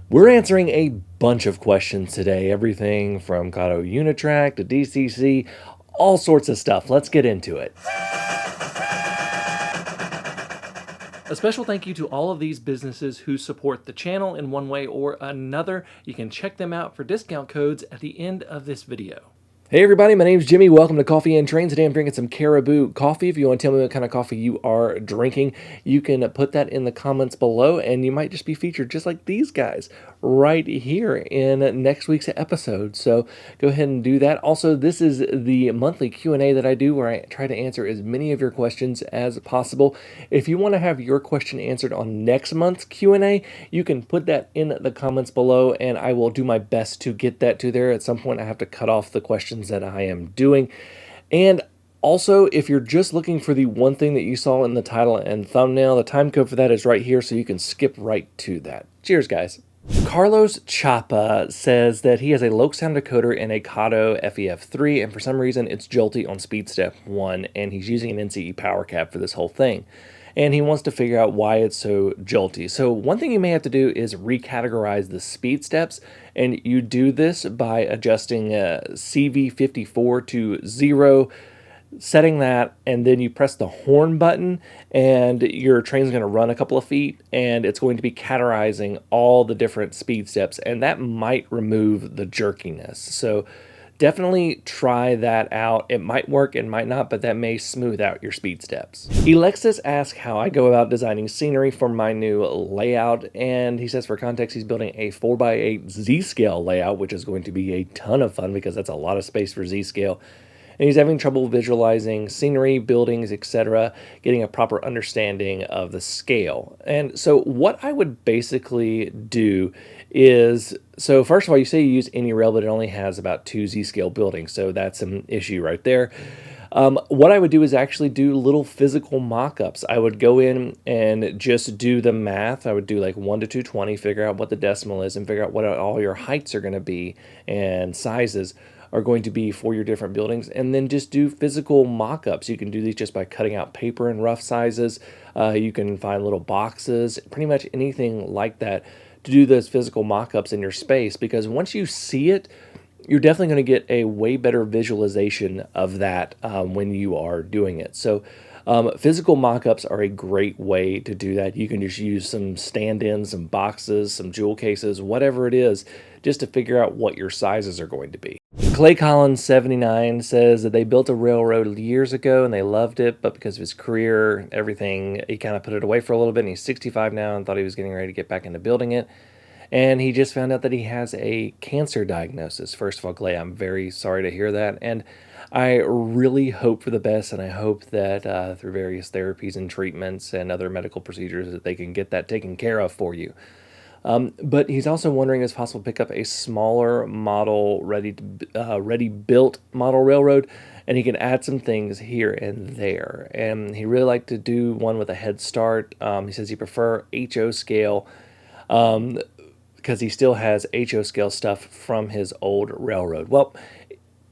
We're answering a bunch of questions today, everything from Kato Unitrack to DCC, all sorts of stuff. Let's get into it. A special thank you to all of these businesses who support the channel in one way or another. You can check them out for discount codes at the end of this video. Hey everybody, my name's Jimmy. Welcome to Coffee and Train. Today I'm drinking some Caribou coffee. If you want to tell me what kind of coffee you are drinking, you can put that in the comments below and you might just be featured just like these guys right here in next week's episode. So go ahead and do that. Also, this is the monthly Q&A that I do where I try to answer as many of your questions as possible. If you want to have your question answered on next month's Q&A, you can put that in the comments below and I will do my best to get that to there. At some point I have to cut off the questions that I am doing. And also, if you're just looking for the one thing that you saw in the title and thumbnail, the time code for that is right here, so you can skip right to that. Cheers, guys. Carlos Chapa says that he has a low sound decoder in a Kato FEF3, and for some reason it's jolty on speed step 1, and he's using an NCE power cab for this whole thing. And he wants to figure out why it's so jolty. So one thing you may have to do is recategorize the speed steps, and you do this by adjusting CV54 to 0, setting that, and then you press the horn button, and your train's going to run a couple of feet, and it's going to be categorizing all the different speed steps, and that might remove the jerkiness. So definitely try that out. It might work, it might not, but that may smooth out your speed steps. Alexis asks how I go about designing scenery for my new layout, and he says for context he's building a 4x8 Z-scale layout, which is going to be a ton of fun because that's a lot of space for Z-scale. And he's having trouble visualizing scenery, buildings, etc., getting a proper understanding of the scale. And so what I would basically do is, so first of all, you say you use any rail, but it only has about 2 Z-scale buildings, so that's an issue right there. What I would do is actually do little physical mock-ups. I would go in and just do the math. I would do like 1 to 220, figure out what the decimal is, and figure out what all your heights are going to be and sizes are going to be for your different buildings, and then just do physical mock-ups. You can do these just by cutting out paper in rough sizes. You can find little boxes, pretty much anything like that to do those physical mock-ups in your space, because once you see it, you're definitely going to get a way better visualization of that when you are doing it. So physical mock-ups are a great way to do that. You can just use some stand-ins, some boxes, some jewel cases, whatever it is, just to figure out what your sizes are going to be. Clay Collins 79 says that they built a railroad years ago and they loved it, but because of his career, everything, he kind of put it away for a little bit, and he's 65 now and thought he was getting ready to get back into building it. And he just found out that he has a cancer diagnosis. First of all, Clay, I'm very sorry to hear that. And I really hope for the best, and I hope that through various therapies and treatments and other medical procedures that they can get that taken care of for you. But he's also wondering if it's possible to pick up a smaller model, ready-built model railroad, and he can add some things here and there. And he really liked to do one with a head start. He says he prefer HO scale because he still has HO scale stuff from his old railroad. Well,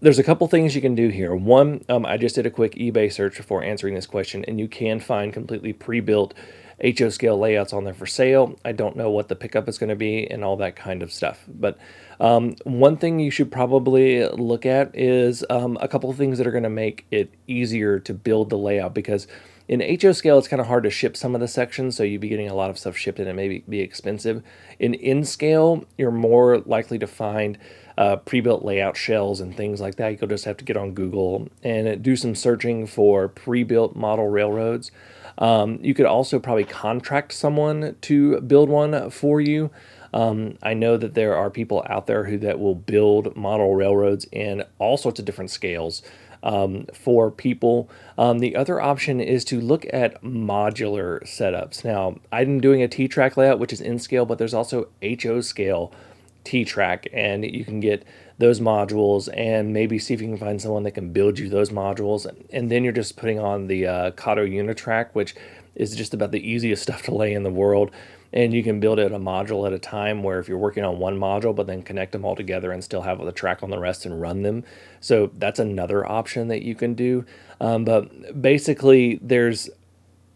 there's a couple things you can do here. One, I just did a quick eBay search before answering this question, and you can find completely pre-built HO scale layouts on there for sale. I don't know what the pickup is going to be and all that kind of stuff. But one thing you should probably look at is a couple of things that are going to make it easier to build the layout, because in HO scale, it's kind of hard to ship some of the sections, so you'd be getting a lot of stuff shipped and it may be expensive. In scale, you're more likely to find pre-built layout shells and things like that. You'll just have to get on Google and do some searching for pre-built model railroads. You could also probably contract someone to build one for you. I know that there are people out there that will build model railroads in all sorts of different scales for people. The other option is to look at modular setups. Now, I'm doing a T-track layout, which is in scale, but there's also HO scale T-track, and you can get those modules and maybe see if you can find someone that can build you those modules, and then you're just putting on the Kato Unitrack, which is just about the easiest stuff to lay in the world, and you can build it a module at a time, where if you're working on one module but then connect them all together and still have the track on the rest and run them. So that's another option that you can do. But basically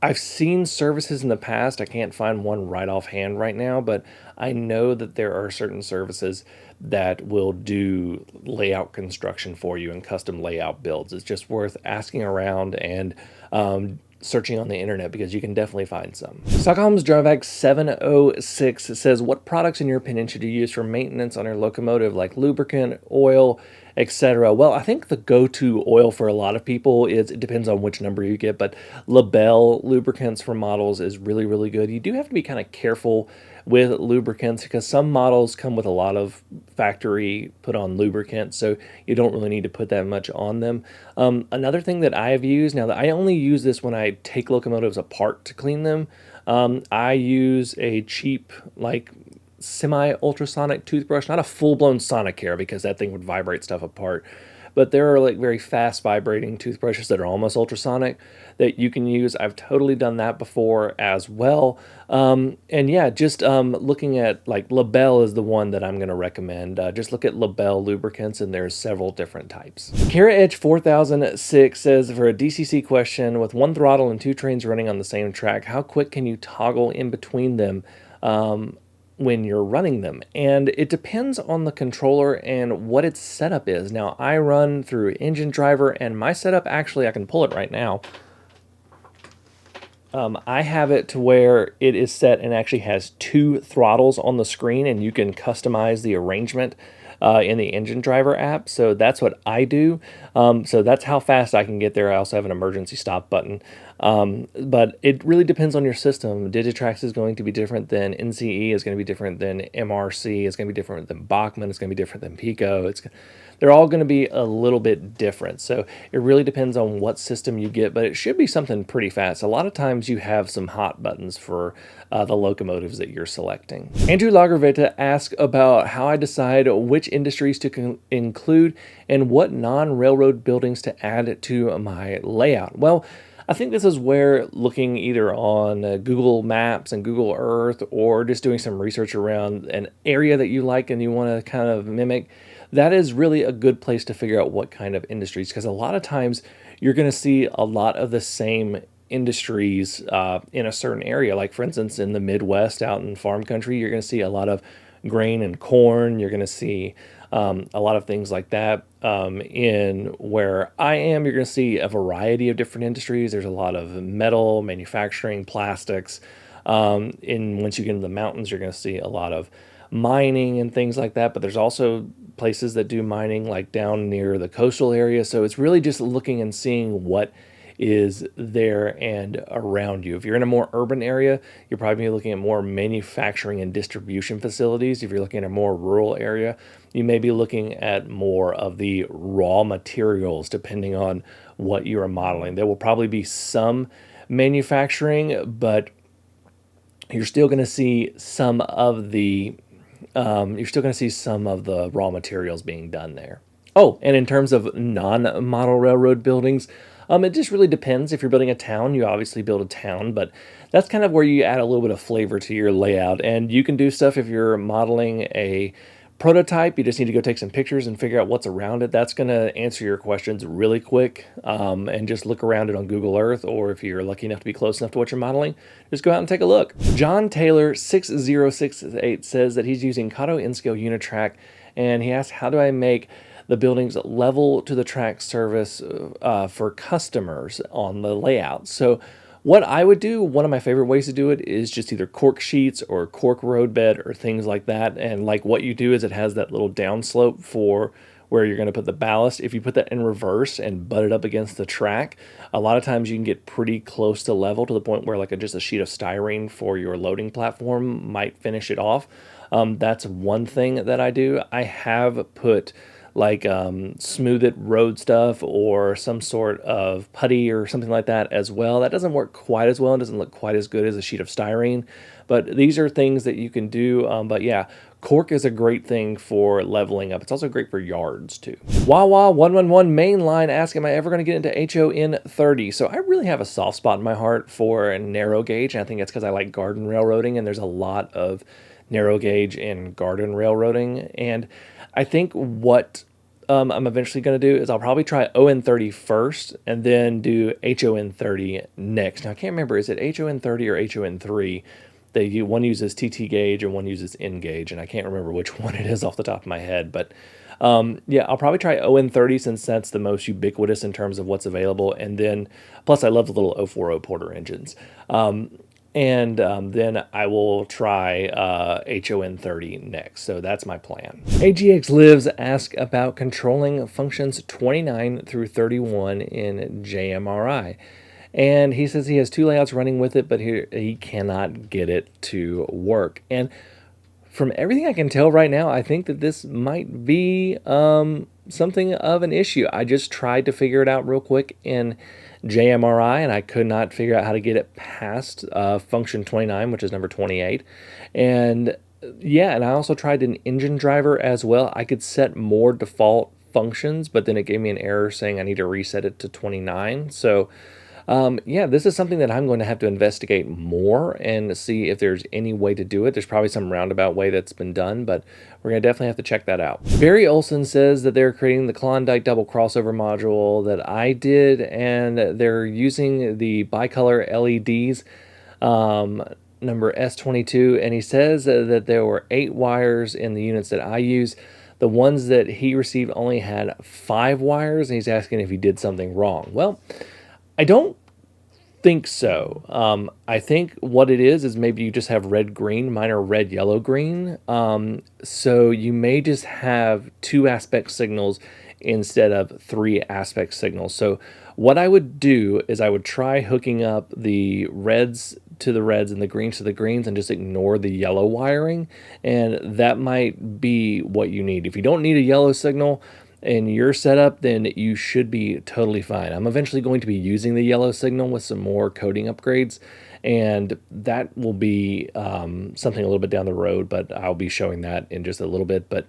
I've seen services in the past. I can't find one right offhand right now, but I know that there are certain services that will do layout construction for you and custom layout builds. It's just worth asking around and searching on the internet, because you can definitely find some. Stockholm's Dravag 706 says, what products in your opinion should you use for maintenance on your locomotive, like lubricant, oil, etc.? Well, I think the go-to oil for a lot of people is, it depends on which number you get, but Labelle lubricants for models is really, really good. You do have to be kind of careful with lubricants, because some models come with a lot of factory put on lubricant, so you don't really need to put that much on them. Another thing that I have used, now that I only use this when I take locomotives apart to clean them, I use a cheap, like, semi-ultrasonic toothbrush, not a full-blown Sonicare, because that thing would vibrate stuff apart. But there are like very fast vibrating toothbrushes that are almost ultrasonic that you can use. I've totally done that before as well. And yeah, just looking at, like, Labelle is the one that I'm going to recommend. Just look at Labelle lubricants, and there's several different types. Kara Edge 4006 says, for a DCC question, with one throttle and two trains running on the same track, how quick can you toggle in between them when you're running them? And it depends on the controller and what its setup is. Now, I run through Engine Driver, and my setup, actually, I can pull it right now. I have it to where it is set and actually has two throttles on the screen, and you can customize the arrangement in the Engine Driver app. So that's what I do. So that's how fast I can get there. I also have an emergency stop button. But it really depends on your system. Digitrax is going to be different than NCE, is going to be different than MRC, it's going to be different than Bachmann, it's going to be different than Pico. They're all going to be a little bit different. So it really depends on what system you get, but it should be something pretty fast. A lot of times you have some hot buttons for the locomotives that you're selecting. Andrew Lagerveta asked about how I decide which industries to include and what non-railroad buildings to add to my layout. Well, I think this is where looking either on Google Maps and Google Earth, or just doing some research around an area that you like and you want to kind of mimic, that is really a good place to figure out what kind of industries, because a lot of times you're going to see a lot of the same industries in a certain area. Like, for instance, in the Midwest, out in farm country, you're going to see a lot of grain and corn. You're going to see a lot of things like that. In where I am, you're going to see a variety of different industries. There's a lot of metal, manufacturing, plastics. Once you get into the mountains, you're going to see a lot of mining and things like that. But there's also places that do mining, like down near the coastal area. So it's really just looking and seeing what is there and around you. If you're in a more urban area, you're probably looking at more manufacturing and distribution facilities. If you're looking at a more rural area, you may be looking at more of the raw materials, depending on what you are modeling. There will probably be some manufacturing, but you're still going to see some of the raw materials being done there. Oh, and in terms of non-model railroad buildings, it just really depends. If you're building a town, you obviously build a town, but that's kind of where you add a little bit of flavor to your layout. And you can do stuff if you're modeling a prototype. You just need to go take some pictures and figure out what's around it. That's going to answer your questions really quick. And just look around it on Google Earth, or if you're lucky enough to be close enough to what you're modeling, just go out and take a look. John Taylor 6068 says that he's using Kato N-Scale Unitrack, and he asks, how do I make the buildings level to the track service for customers on the layout? So what I would do, one of my favorite ways to do it, is just either cork sheets or cork roadbed or things like that. And like what you do is it has that little downslope for where you're going to put the ballast. If you put that in reverse and butt it up against the track, a lot of times you can get pretty close to level, to the point where like just a sheet of styrene for your loading platform might finish it off. That's one thing that I do. I have put like smooth it road stuff or some sort of putty or something like that as well. That doesn't work quite as well and doesn't look quite as good as a sheet of styrene, but these are things that you can do. But yeah, cork is a great thing for leveling up. It's also great for yards too. Wawa 111 mainline ask, am I ever going to get into HON 30? So I really have a soft spot in my heart for narrow gauge, and I think it's because I like garden railroading, and there's a lot of narrow gauge and garden railroading. And I think what I'm eventually going to do is I'll probably try ON30 first and then do HON30 next. Now, I can't remember, is it HON30 or HON3? One uses TT gauge and one uses N gauge, and I can't remember which one it is off the top of my head. But yeah, I'll probably try ON30 since that's the most ubiquitous in terms of what's available. And then, plus I love the little 040 Porter engines. Then I will try HON30 next. So that's my plan. AGX Lives asks about controlling functions 29 through 31 in JMRI. And he says he has 2 layouts running with it, but he cannot get it to work. And from everything I can tell right now, I think that this might be something of an issue. I just tried to figure it out real quick in JMRI, and I could not figure out how to get it past function 29, which is number 28. And yeah, and I also tried an engine driver as well. I could set more default functions, but then it gave me an error saying I need to reset it to 29. So yeah, this is something that I'm going to have to investigate more and see if there's any way to do it. There's probably some roundabout way that's been done, but we're going to definitely have to check that out. Barry Olson says that they're creating the Klondike double crossover module that I did, and they're using the bicolor LEDs, number S22, and he says that there were 8 wires in the units that I use. The ones that he received only had 5 wires, and he's asking if he did something wrong. Well, I don't think so. I think what it is maybe you just have red-green. Mine are red-yellow-green. So you may just have 2 aspect signals instead of 3 aspect signals. So what I would do is I would try hooking up the reds to the reds and the greens to the greens and just ignore the yellow wiring. And that might be what you need. If you don't need a yellow signal in your setup, then you should be totally fine. I'm eventually going to be using the yellow signal with some more coding upgrades, and that will be something a little bit down the road, but I'll be showing that in just a little bit. But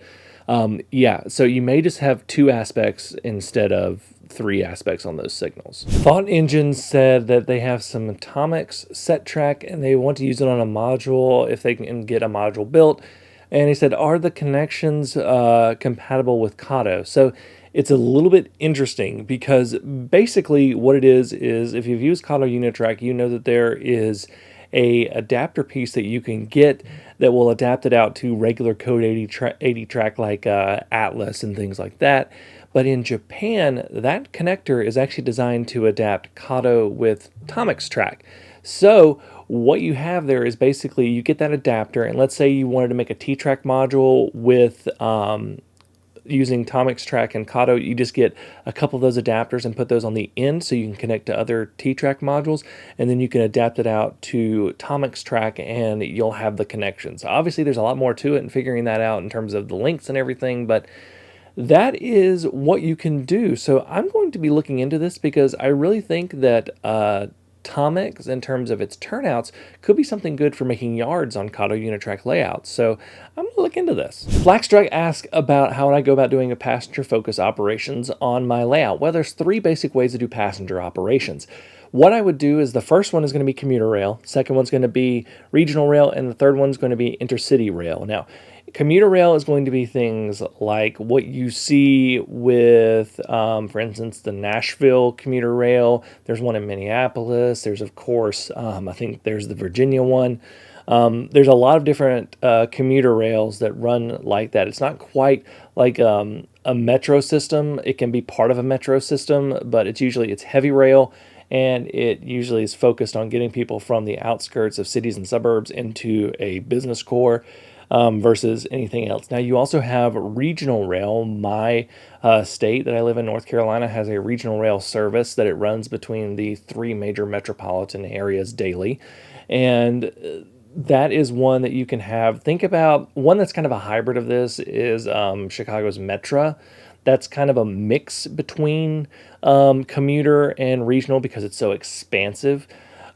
yeah, so you may just have 2 aspects instead of 3 aspects on those signals. Thought Engine said that they have some Tomix set track and they want to use it on a module if they can get a module built. And he said, are the connections compatible with Kato? So it's a little bit interesting because basically what it is if you've used Kato Unitrack, you know that there is a adapter piece that you can get that will adapt it out to regular code 80 track like Atlas and things like that. But in Japan, that connector is actually designed to adapt Kato with Tomix track. So what you have there is basically you get that adapter, and let's say you wanted to make a T-Track module with using Tomix track and Kato, you just get a couple of those adapters and put those on the end so you can connect to other T-Track modules, and then you can adapt it out to Tomix track and you'll have the connections. Obviously there's a lot more to it and figuring that out in terms of the links and everything, but that is what you can do. So I'm going to be looking into this because I really think that Tomix, in terms of its turnouts, could be something good for making yards on Kato Unitrack layouts. So I'm going to look into this. Flaxstrike asks about how would I go about doing a passenger focus operations on my layout. Well, there's 3 basic ways to do passenger operations. What I would do is the first one is going to be commuter rail, second one's going to be regional rail, and the third one's going to be intercity rail. Now, commuter rail is going to be things like what you see with, for instance, the Nashville commuter rail. There's one in Minneapolis. There's, of course, I think there's the Virginia one. There's a lot of different commuter rails that run like that. It's not quite like a metro system. It can be part of a metro system, but it's heavy rail, and it usually is focused on getting people from the outskirts of cities and suburbs into a business core. Versus anything else. Now, you also have regional rail. My state that I live in, North Carolina, has a regional rail service that it runs between the 3 major metropolitan areas daily. And that is one that you can have. Think about one that's kind of a hybrid of this is Chicago's Metra. That's kind of a mix between commuter and regional because it's so expansive.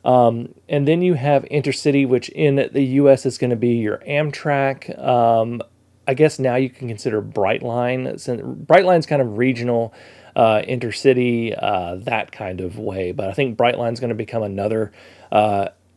And then you have intercity, which in the U.S. is going to be your Amtrak. I guess now you can consider Brightline. Brightline's kind of regional, intercity, that kind of way. But I think Brightline's going to become another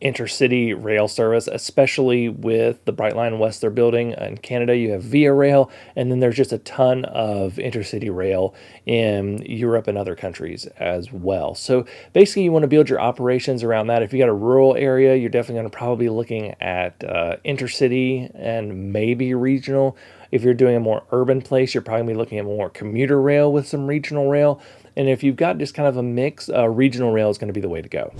intercity rail service, especially with the Brightline West they're building. In Canada, you have Via Rail, and then there's just a ton of intercity rail in Europe and other countries as well. So basically, you want to build your operations around that. If you got a rural area, you're definitely going to probably be looking at intercity and maybe regional. If you're doing a more urban place, you're probably going to be looking at more commuter rail with some regional rail. And if you've got just kind of a mix, regional rail is going to be the way to go.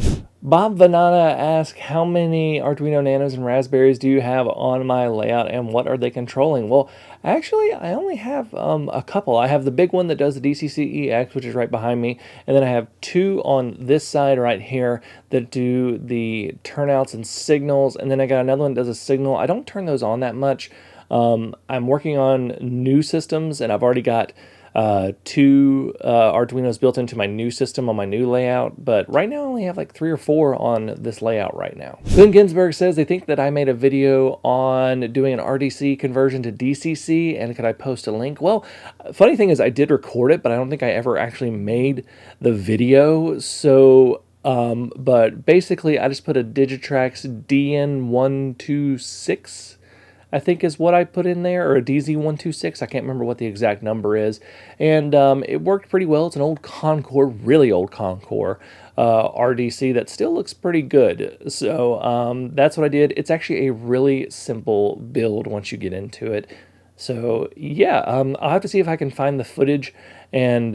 Bob Vanana asks, how many Arduino Nanos and Raspberries do you have on my layout, and what are they controlling? Well, actually, I only have a couple. I have the big one that does the DCC EX, which is right behind me, and then I have two on this side right here that do the turnouts and signals, and then I got another one that does a signal. I don't turn those on that much. I'm working on new systems, and I've already got two Arduinos built into my new system on my new layout, but right now I only have like 3 or 4 on this layout right now. Glenn Ginsberg says they think that I made a video on doing an RDC conversion to DCC, and could I post a link? Well, funny thing is I did record it, but I don't think I ever actually made the video. So but basically I just put a Digitrax DN126, I think is what I put in there, or a DZ126. I can't remember what the exact number is. And it worked pretty well. It's an old Concord, really old Concord RDC that still looks pretty good. So that's what I did. It's actually a really simple build once you get into it. So yeah, I'll have to see if I can find the footage, and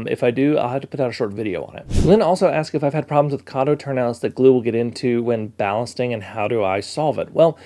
if I do, I'll have to put out a short video on it. Lynn also asked if I've had problems with Kato turnouts that glue will get into when ballasting, and how do I solve it? Well,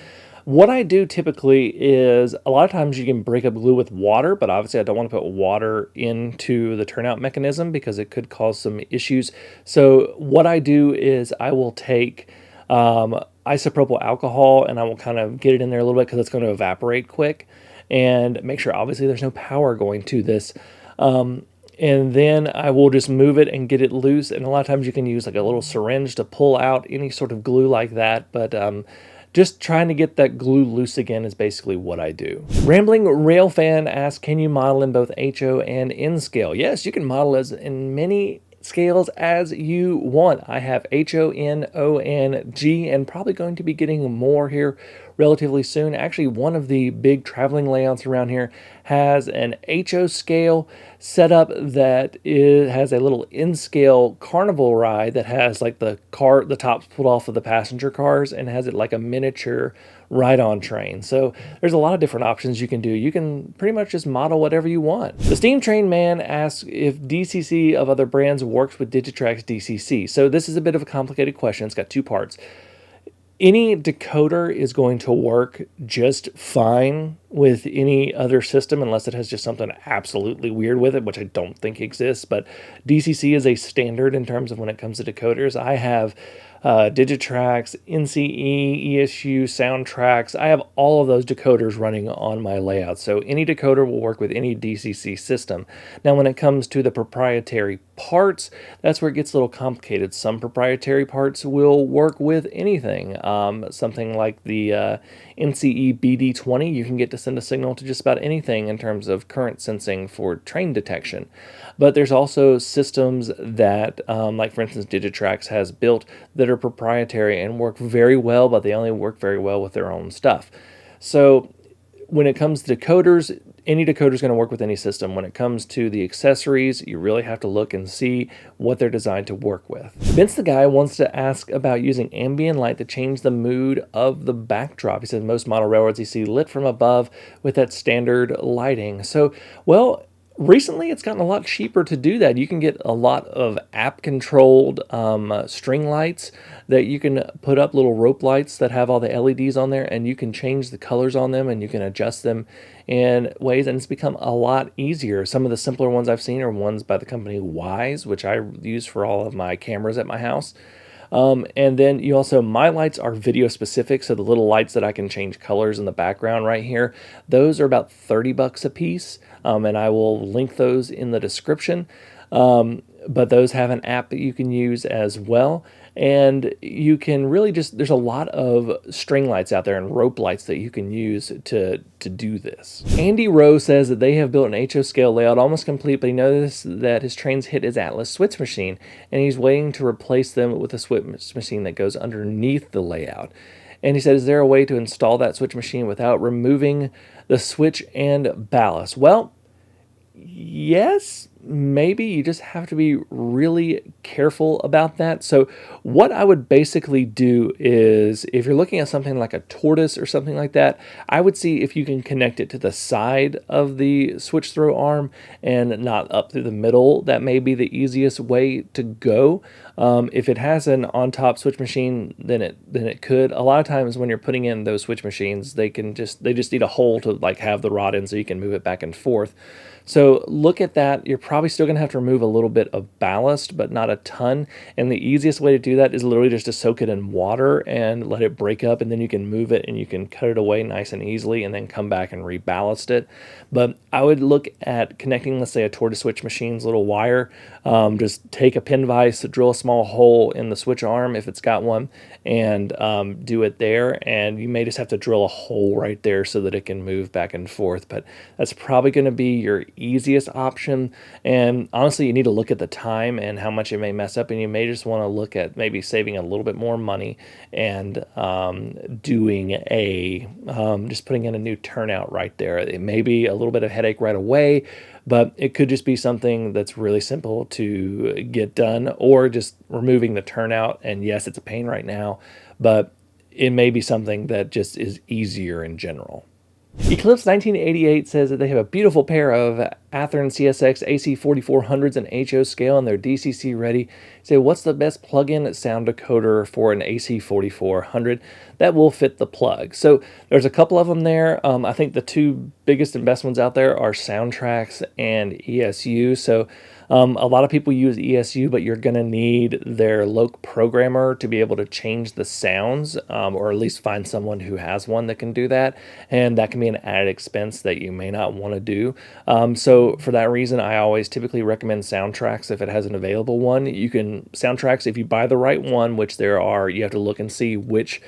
what I do typically is, a lot of times you can break up glue with water, but obviously I don't want to put water into the turnout mechanism because it could cause some issues. So what I do is I will take isopropyl alcohol, and I will kind of get it in there a little bit because it's going to evaporate quick, and make sure obviously there's no power going to this. And then I will just move it and get it loose. And a lot of times you can use like a little syringe to pull out any sort of glue like that. But just trying to get that glue loose again is basically what I do. Rambling Rail Fan asks, can you model in both HO and N scale? Yes, you can model as in many scales as you want. I have HO, N, O, N, G, and probably going to be getting more here relatively soon. Actually, one of the big traveling layouts around here has an HO scale setup that has a little N scale carnival ride that has like the tops pulled off of the passenger cars, and has it like a miniature ride-on train. So there's a lot of different options you can do. You can pretty much just model whatever you want. The Steam Train Man asks if DCC of other brands works with Digitrax DCC. So this is a bit of a complicated question. It's got 2 parts. Any decoder is going to work just fine with any other system unless it has just something absolutely weird with it, which I don't think exists. But DCC is a standard in terms of when it comes to decoders. I have Digitrax, NCE, ESU, Soundtrax. I have all of those decoders running on my layout. So any decoder will work with any DCC system. Now, when it comes to the proprietary parts, that's where it gets a little complicated. Some proprietary parts will work with anything. Something like the NCE BD20, you can get to send a signal to just about anything in terms of current sensing for train detection. But there's also systems that, like for instance, Digitrax has built that are proprietary and work very well, but they only work very well with their own stuff. So when it comes to decoders, any decoder is going to work with any system. When it comes to the accessories, you really have to look and see what they're designed to work with. Vince the Guy wants to ask about using ambient light to change the mood of the backdrop. He says most model railroads you see lit from above with that standard lighting. So, well, recently, it's gotten a lot cheaper to do that. You can get a lot of app-controlled string lights that you can put up, little rope lights that have all the LEDs on there, and you can change the colors on them, and you can adjust them in ways, and it's become a lot easier. Some of the simpler ones I've seen are ones by the company Wise, which I use for all of my cameras at my house. And then you also, my lights are video specific, so the little lights that I can change colors in the background right here, those are about $30 a piece, and I will link those in the description. But those have an app that you can use as well. And you can really just, there's a lot of string lights out there and rope lights that you can use to do this. Andy Rowe says that they have built an HO scale layout almost complete, but he noticed that his trains hit his Atlas switch machine, and he's waiting to replace them with a switch machine that goes underneath the layout. And he said, is there a way to install that switch machine without removing the switch and ballast? Well, yes, maybe. You just have to be really careful about that. So what I would basically do is, if you're looking at something like a tortoise or something like that, I would see if you can connect it to the side of the switch throw arm and not up through the middle. That may be the easiest way to go. If it has an on-top switch machine, then it could. A lot of times when you're putting in those switch machines, they just need a hole to like have the rod in so you can move it back and forth. So look at that. You're probably still going to have to remove a little bit of ballast, but not a ton. And the easiest way to do that is literally just to soak it in water and let it break up, and then you can move it and you can cut it away nice and easily and then come back and reballast it. But I would look at connecting, let's say, a tortoise switch machine's little wire. Just take a pin vise, drill a small hole in the switch arm if it's got one, and do it there. And you may just have to drill a hole right there so that it can move back and forth. But that's probably going to be your easiest option. And honestly, you need to look at the time and how much it may mess up, and you may just want to look at maybe saving a little bit more money and doing just putting in a new turnout right there. It may be a little bit of headache right away, but it could just be something that's really simple to get done, or just removing the turnout. And yes, it's a pain right now, but it may be something that just is easier in general. Eclipse 1988 says that they have a beautiful pair of Athearn CSX AC4400s in HO scale, and they're DCC ready. Say, what's the best plug-in sound decoder for an AC4400 that will fit the plug? So there's a couple of them there. I think the two biggest and best ones out there are Soundtrax and ESU. So a lot of people use ESU, but you're going to need their local programmer to be able to change the sounds, or at least find someone who has one that can do that. And that can be an added expense that you may not want to do. So for that reason, I always typically recommend Soundtrax if it has an available one. You can Soundtrax, if you buy the right one, which there are, you have to look and see which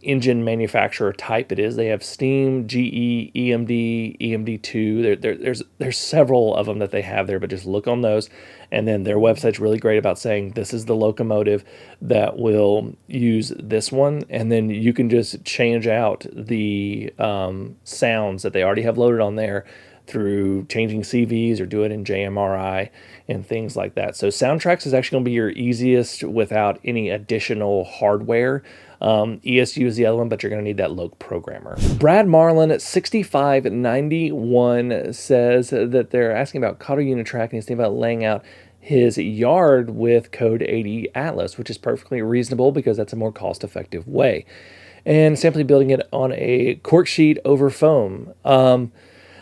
engine manufacturer type it is. They have Steam, GE, EMD, EMD2. There's several of them that they have there, but just look on those. And then their website's really great about saying this is the locomotive that will use this one. And then you can just change out the sounds that they already have loaded on there through changing CVs or do it in JMRI and things like that. So Soundtrax is actually going to be your easiest without any additional hardware. ESU is the other one, but you're going to need that local programmer. Brad Marlin at 6591 says that they're asking about Kato Unitrack, and he's thinking about laying out his yard with Code 80 Atlas, which is perfectly reasonable because that's a more cost-effective way. And simply building it on a cork sheet over foam.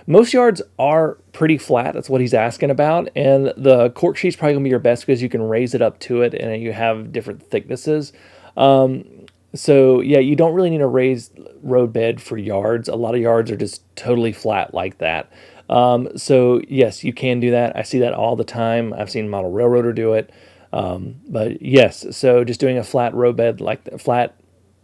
Most yards are pretty flat. That's what he's asking about. And the cork sheet's probably going to be your best because you can raise it up to it and you have different thicknesses. So yeah, you don't really need a raised road bed for yards. A lot of yards are just totally flat like that. So yes, you can do that. I see that all the time. I've seen Model Railroader do it. But yes, so just doing a flat road bed, like the flat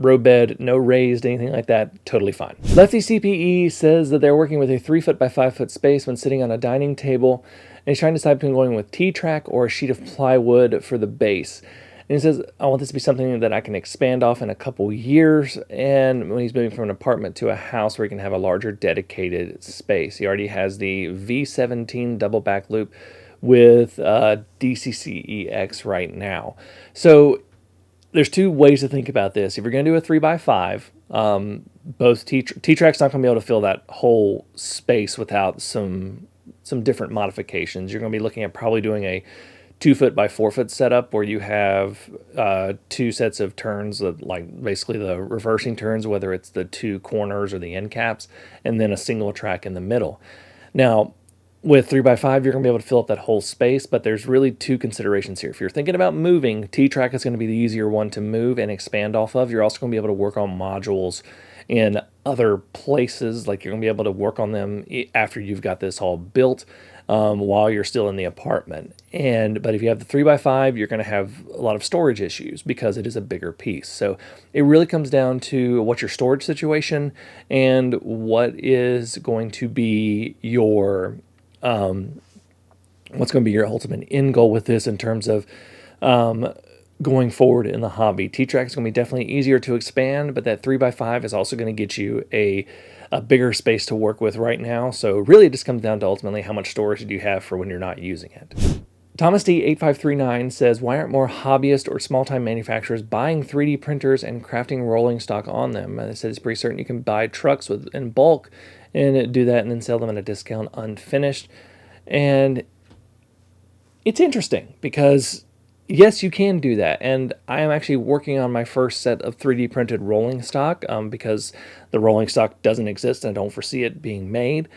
road bed, no raised, anything like that, totally fine. Lefty CPE says that they're working with a 3 foot by 5 foot space when sitting on a dining table, and he's trying to decide between going with T-track or a sheet of plywood for the base. And he says, I want this to be something that I can expand off in a couple years, and when he's moving from an apartment to a house where he can have a larger dedicated space. He already has the V17 double back loop with DCC EX right now. So there's two ways to think about this. If you're going to do a 3x5, both T-Track's not going to be able to fill that whole space without some different modifications. You're going to be looking at probably doing a 2 foot by 4 foot setup where you have two sets of turns, like basically the reversing turns, whether it's the two corners or the end caps, and then a single track in the middle. Now, with 3x5, you're going to be able to fill up that whole space, but there's really two considerations here. If you're thinking about moving, T-Track is going to be the easier one to move and expand off of. You're also going to be able to work on modules in other places. Like, you're going to be able to work on them after you've got this all built, while you're still in the apartment. But if you have the 3x5, you're going to have a lot of storage issues because it is a bigger piece. So it really comes down to what's your storage situation and what is going to be your what's going to be your ultimate end goal with this in terms of going forward in the hobby. T-Track is going to be definitely easier to expand, but that 3x5 is also going to get you a bigger space to work with right now. So really it just comes down to ultimately how much storage do you have for when you're not using it. Thomas D8539 says, why aren't more hobbyist or small-time manufacturers buying 3D printers and crafting rolling stock on them? They said it's pretty certain you can buy trucks in bulk and do that and then sell them at a discount unfinished. And it's interesting because yes, you can do that. And I am actually working on my first set of 3D printed rolling stock because the rolling stock doesn't exist and I don't foresee it being made.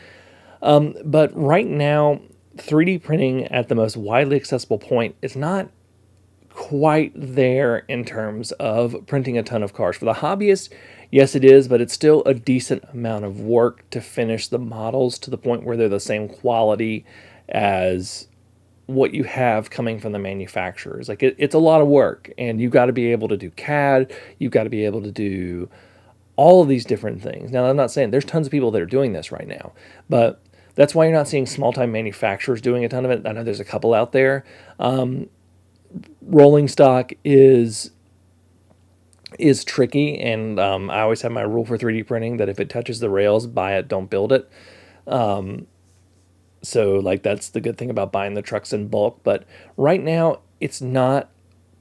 But right now, 3D printing at the most widely accessible point is not quite there in terms of printing a ton of cars. For the hobbyist, yes it is, but it's still a decent amount of work to finish the models to the point where they're the same quality as what you have coming from the manufacturers. Like it's a lot of work, and you've got to be able to do CAD, you've got to be able to do all of these different things. Now, I'm not saying there's tons of people that are doing this right now, but that's why you're not seeing small-time manufacturers doing a ton of it. I know there's a couple out there. Rolling stock is tricky, and I always have my rule for 3D printing that if it touches the rails, buy it, don't build it. So like that's the good thing about buying the trucks in bulk. But right now, it's not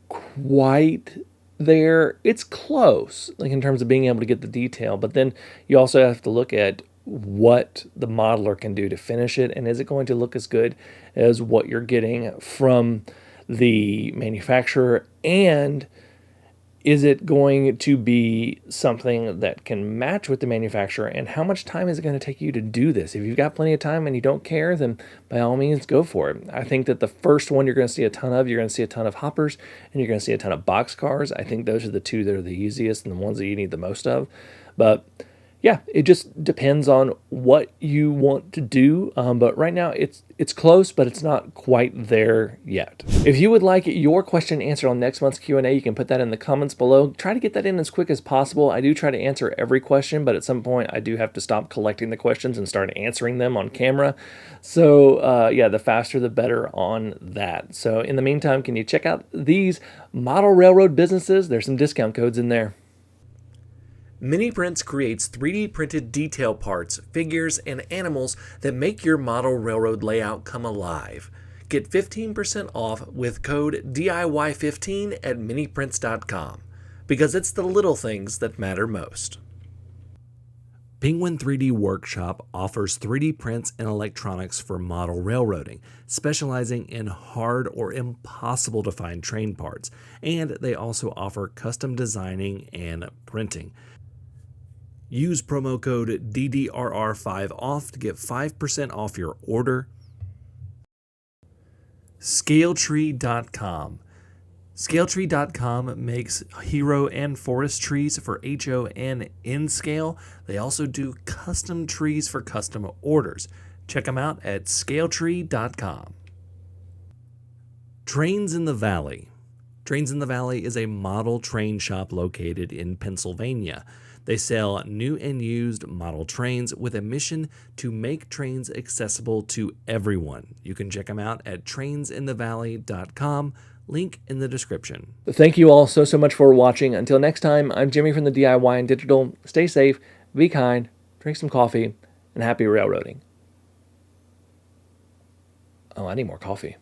quite there. It's close, like in terms of being able to get the detail. But then you also have to look at what the modeler can do to finish it, and is it going to look as good as what you're getting from the manufacturer, and is it going to be something that can match with the manufacturer, and how much time is it going to take you to do this? If you've got plenty of time and you don't care, then by all means go for it. I think that the first one you're going to see a ton of, you're going to see a ton of hoppers, and you're going to see a ton of boxcars. I think those are the two that are the easiest and the ones that you need the most of. But yeah, it just depends on what you want to do. But right now it's close, but it's not quite there yet. If you would like your question answered on next month's Q&A, you can put that in the comments below. Try to get that in as quick as possible. I do try to answer every question, but at some point I do have to stop collecting the questions and start answering them on camera. So yeah, the faster the better on that. So in the meantime, can you check out these model railroad businesses? There's some discount codes in there. Mini Prints creates 3D printed detail parts, figures, and animals that make your model railroad layout come alive. Get 15% off with code DIY15 at miniprints.com, because it's the little things that matter most. Penguin 3D Workshop offers 3D prints and electronics for model railroading, specializing in hard or impossible to find train parts, and they also offer custom designing and printing. Use promo code DDRR5OFF to get 5% off your order. Scaletree.com. Scaletree.com makes hero and forest trees for HO and N scale. They also do custom trees for custom orders. Check them out at scaletree.com. Trains in the Valley. Trains in the Valley is a model train shop located in Pennsylvania. They sell new and used model trains with a mission to make trains accessible to everyone. You can check them out at trainsinthevalley.com. Link in the description. Thank you all so much for watching. Until next time, I'm Jimmy from the DIY and Digital. Stay safe, be kind, drink some coffee, and happy railroading. Oh, I need more coffee.